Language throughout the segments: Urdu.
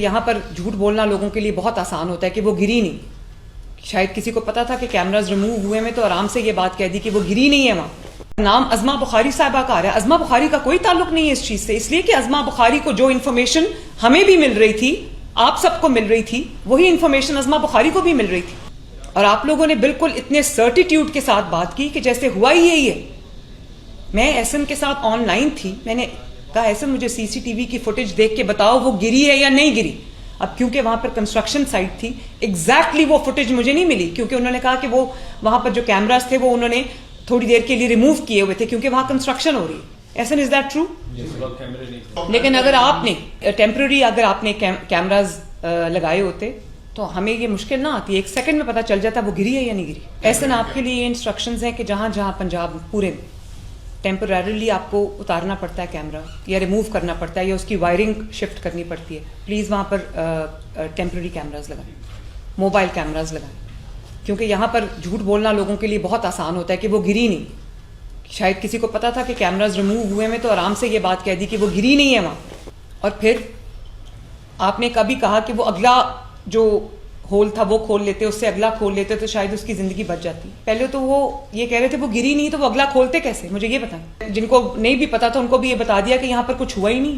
یہاں پر جھوٹ بولنا لوگوں کے لیے بہت آسان ہوتا ہے کہ وہ گری نہیں. شاید کسی کو پتا تھا کہ کیمراز ریموو ہوئے میں تو آرام سے یہ بات کہہ دی کہ وہ گری نہیں ہے. وہاں نام ازما بخاری صاحبہ کا آ رہا ہے. ازما بخاری کا کوئی تعلق نہیں ہے اس چیز سے, اس لیے کہ ازما بخاری کو جو انفارمیشن ہمیں بھی مل رہی تھی, آپ سب کو مل رہی تھی, وہی انفارمیشن ازما بخاری کو بھی مل رہی تھی. اور آپ لوگوں نے بالکل اتنے سرٹیٹیوڈ کے ساتھ بات کی کہ جیسے ہوا ہی یہی ہے. میں احسن کے ساتھ آن لائن تھی, میں نے کہا احسن مجھے سی سی ٹی وی کی فوٹیج دیکھ کے بتاؤ وہ گری ہے یا نہیں گری. اب کیونکہ وہاں پر کنسٹرکشن سائٹ تھی, ایگزیکٹلی وہ فوٹیج مجھے نہیں ملی, کیونکہ انہوں نے کہا کہ وہ وہاں پر جو کیمراز تھے وہ انہوں نے تھوڑی دیر کے لیے ریموو کیے ہوئے تھے کیونکہ وہاں کنسٹرکشن ہو رہی ہے. احسن از دیٹ ٹرو؟ لیکن اگر آپ نے ٹیمپرری اگر آپ نے کیمراز لگائے ہوتے تو ہمیں یہ مشکل نہ آتی, ایک سیکنڈ میں پتہ چل جاتا وہ گری ہے یا نہیں گری. احسن آپ کے لیے یہ انسٹرکشنز ہیں کہ جہاں جہاں پنجاب پورے میں ٹیمپرریلی آپ کو اتارنا پڑتا ہے کیمرہ یا ریموو کرنا پڑتا ہے یا اس کی وائرنگ شفٹ کرنی پڑتی ہے, پلیز وہاں پر ٹیمپرری کیمراز لگائیں, موبائل کیمراز لگائیں, کیونکہ یہاں پر جھوٹ بولنا لوگوں کے لیے بہت آسان ہوتا ہے کہ وہ گری نہیں. شاید کسی کو پتا تھا کہ کیمراز ریموو ہوئے میں تو آرام سے یہ بات کہہ دی کہ وہ گری نہیں ہے وہاں. اور پھر آپ نے کبھی کہا کہ وہ اگلا جو ہول تھا وہ کھول لیتے, اس سے اگلا کھول لیتے تو شاید اس کی زندگی بچ جاتی. پہلے تو وہ یہ کہہ رہے تھے وہ گری نہیں, تو وہ اگلا کھولتے کیسے, مجھے یہ بتائیں. جن کو نہیں بھی پتا تھا ان کو بھی یہ بتا دیا کہ یہاں پر کچھ ہوا ہی نہیں.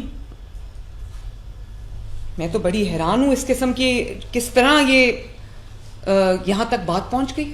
میں تو بڑی حیران ہوں اس قسم کی, کس طرح یہ یہاں تک بات پہنچ گئی.